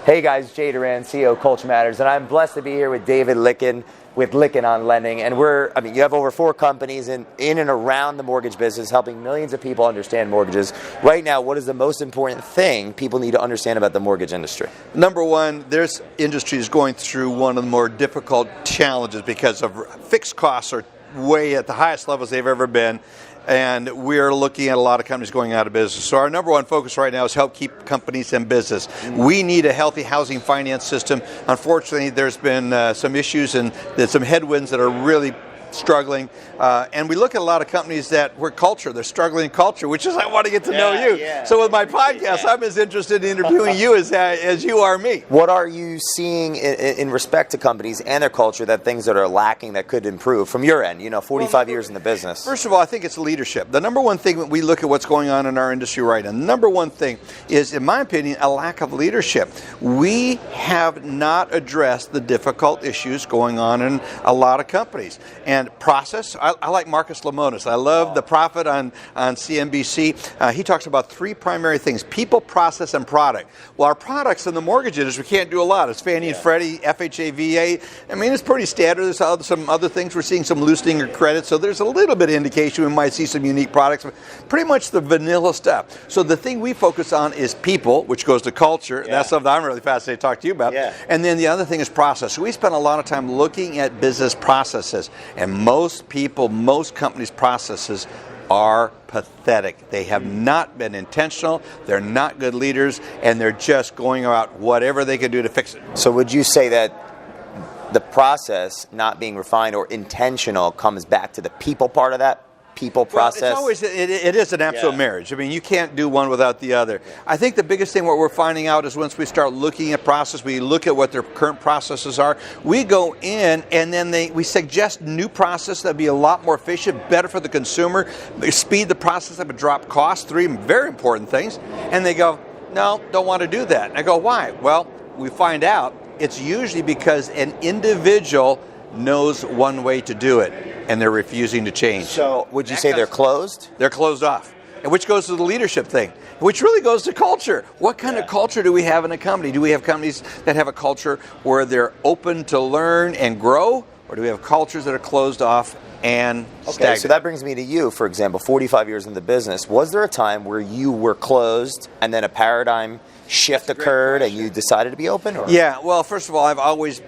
Hey guys, Jay Doran, CEO of Culture Matters, and I'm blessed to be here with David Lykken with Lykken on Lending. And you have over 4 companies in and around the mortgage business, helping millions of people understand mortgages. Right now, what is the most important thing people need to understand about the mortgage industry? Number one, this industry is going through one of the more difficult challenges because of fixed costs are way at the highest levels they've ever been. And we're looking at a lot of companies going out of business. So our number one focus right now is help keep companies in business. We need a healthy housing finance system. Unfortunately, there's been some issues and there's some headwinds that are really struggling. And we look at a lot of companies that were culture. They're struggling in culture, which is I want to get to know you. Yeah. So with my podcast, I'm as interested in interviewing you as you are me. What are you seeing in respect to companies and their culture, that things that are lacking that could improve from your end? 45 years in the business. First of all, I think it's leadership. The number one thing when we look at what's going on in our industry right now, the number one thing is, in my opinion, a lack of leadership. We have not addressed the difficult issues going on in a lot of companies. And process, I like Marcus Lemonis. I love the prophet on CNBC. He talks about 3 primary things: people, process, and product. Well, our products in the mortgage industry can't do a lot. It's Fannie and Freddie, FHA, VA. I mean, it's pretty standard. There's some other things. We're seeing some loosening of credit, so there's a little bit of indication we might see some unique products. But pretty much the vanilla stuff. So the thing we focus on is people, which goes to culture. That's something I'm really fascinated to talk to you about. And then the other thing is process. So we spend a lot of time looking at business processes. And most people, most companies' processes are pathetic. They have not been intentional, they're not good leaders, and they're just going about whatever they can do to fix it. So would you say that the process not being refined or intentional comes back to the people part of that? People process? Well, it's always, it is an absolute marriage. I mean, you can't do one without the other. I think the biggest thing what we're finding out is once we start looking at process, we look at what their current processes are, we go in and then we suggest new process that be a lot more efficient, better for the consumer, speed the process up and drop costs, 3 very important things. And they go, no, don't want to do that. And I go, why? Well, we find out it's usually because an individual knows one way to do it, and they're refusing to change. So would you say they're closed? They're closed off. And which goes to the leadership thing, which really goes to culture. What kind of culture do we have in a company? Do we have companies that have a culture where they're open to learn and grow, or do we have cultures that are closed off and stagnant? So that brings me to you, for example, 45 years in the business. Was there a time where you were closed and then a paradigm shift occurred and you decided to be open? Or? Yeah, well, first of all,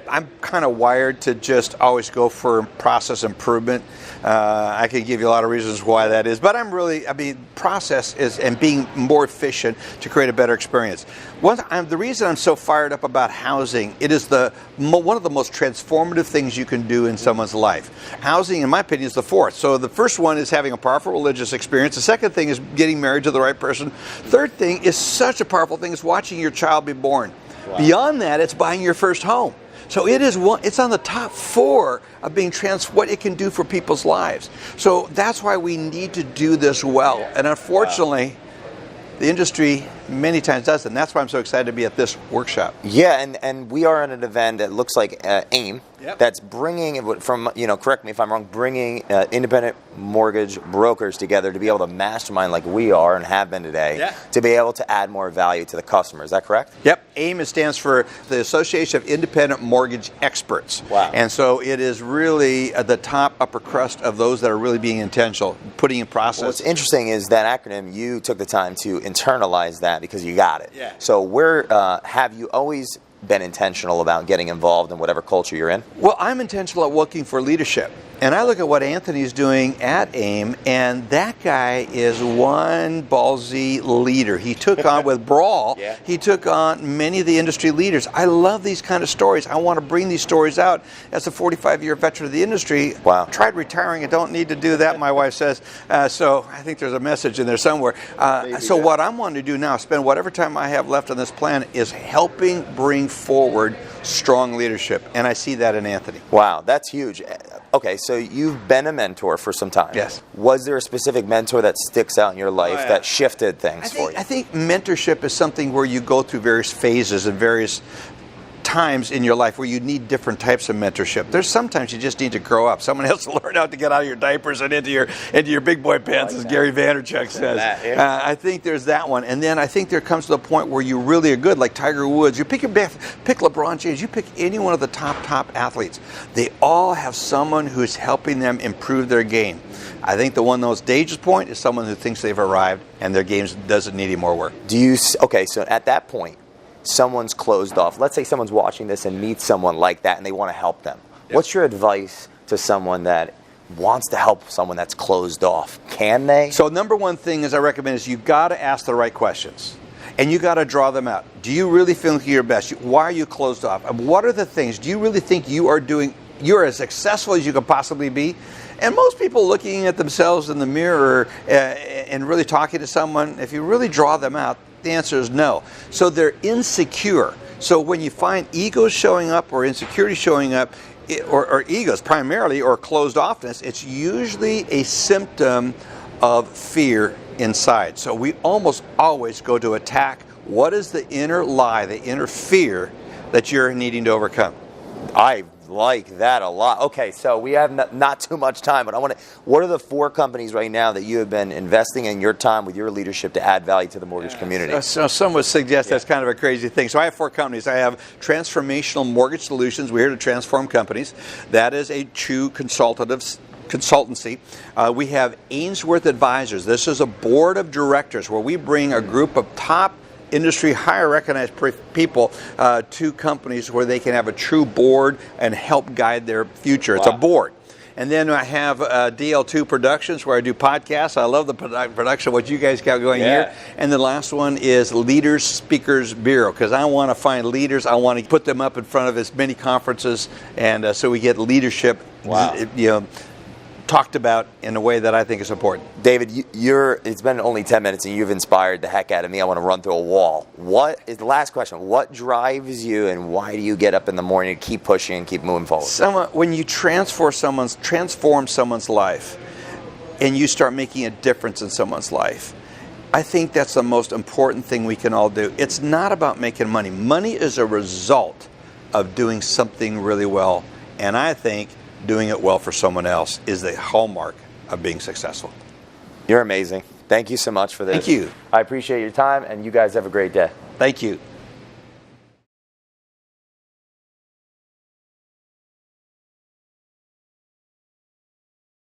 I'm kind of wired to just always go for process improvement. I could give you a lot of reasons why that is, but process is and being more efficient to create a better experience. The reason I'm so fired up about housing, it is one of the most transformative things you can do in someone's life. Housing, in my opinion, is the 4th. So the first one is having a powerful religious experience. The second thing is getting married to the right person. Third thing is such a powerful thing is watching your child be born. Wow. Beyond that, it's buying your first home. So it's on the top 4 of being what it can do for people's lives. So that's why we need to do this well. And unfortunately, the industry many times does, and that's why I'm so excited to be at this workshop. Yeah, and we are at an event that looks like AIM, that's bringing, correct me if I'm wrong, bringing independent mortgage brokers together to be able to mastermind like we are and have been today, to be able to add more value to the customer. Is that correct? Yep. AIM stands for the Association of Independent Mortgage Experts. Wow. And so it is really at the top upper crust of those that are really being intentional, putting in process. What's interesting is that acronym, you took the time to internalize that because you got it. Yeah. So have you always been intentional about getting involved in whatever culture you're in? Well, I'm intentional at looking for leadership. And I look at what Anthony's doing at AIM, and that guy is one ballsy leader. He took on with Brawl, he took on many of the industry leaders. I love these kind of stories. I want to bring these stories out. As a 45-year veteran of the industry, tried retiring. I don't need to do that, my wife says. So I think there's a message in there somewhere. So what I'm wanting to do now, spend whatever time I have left on this plan, is helping bring forward strong leadership. And I see that in Anthony. Wow, that's huge. Okay, so you've been a mentor for some time. Yes. Was there a specific mentor that sticks out in your life that shifted things for you? I think mentorship is something where you go through various phases and various times in your life where you need different types of mentorship. There's sometimes you just need to grow up. Someone has to learn how to get out of your diapers and into your big boy pants, as Gary Vaynerchuk says. I think there's that one. And then I think there comes to the point where you really are good, like Tiger Woods. You pick LeBron James, you pick any one of the top athletes. They all have someone who's helping them improve their game. I think the one most dangerous point is someone who thinks they've arrived and their game doesn't need any more work. Okay, so at that point, someone's closed off. Let's say someone's watching this and meets someone like that and they want to help them. Yep. What's your advice to someone that wants to help someone that's closed off? Can they? So number one thing is I recommend is you've got to ask the right questions. And you got to draw them out. Do you really feel like you're your best? Why are you closed off? What are the things? Do you really think you're as successful as you could possibly be? And most people looking at themselves in the mirror and really talking to someone, if you really draw them out, the answer is no. So they're insecure. So when you find egos showing up or insecurity showing up, or egos primarily, or closed offness, it's usually a symptom of fear inside. So we almost always go to attack what is the inner lie, the inner fear that you're needing to overcome. I like that a lot. Okay, so we have not too much time, but what are the 4 companies right now that you have been investing in your time with your leadership to add value to the mortgage community? So some would suggest that's kind of a crazy thing. So I have 4 companies. I have Transformational Mortgage Solutions. We're here to transform companies. That is a true consultancy. We have Ainsworth Advisors. This is a board of directors where we bring a group of top industry, higher recognized people to companies where they can have a true board and help guide their future. It's a board. And then I have DL2 Productions, where I do podcasts. I love the production, what you guys got going here. And the last one is Leaders Speakers Bureau, because I want to find leaders. I want to put them up in front of as many conferences, and so we get leadership talked about in a way that I think is important. David, it's been only 10 minutes and you've inspired the heck out of me. I want to run through a wall. What is the last question? What drives you and why do you get up in the morning to keep pushing and keep moving forward? When you transform someone's life and you start making a difference in someone's life, I think that's the most important thing we can all do. It's not about making money. Money is a result of doing something really well. And I think doing it well for someone else is the hallmark of being successful. You're amazing. Thank you so much for this. Thank you. I appreciate your time, and you guys have a great day. Thank you.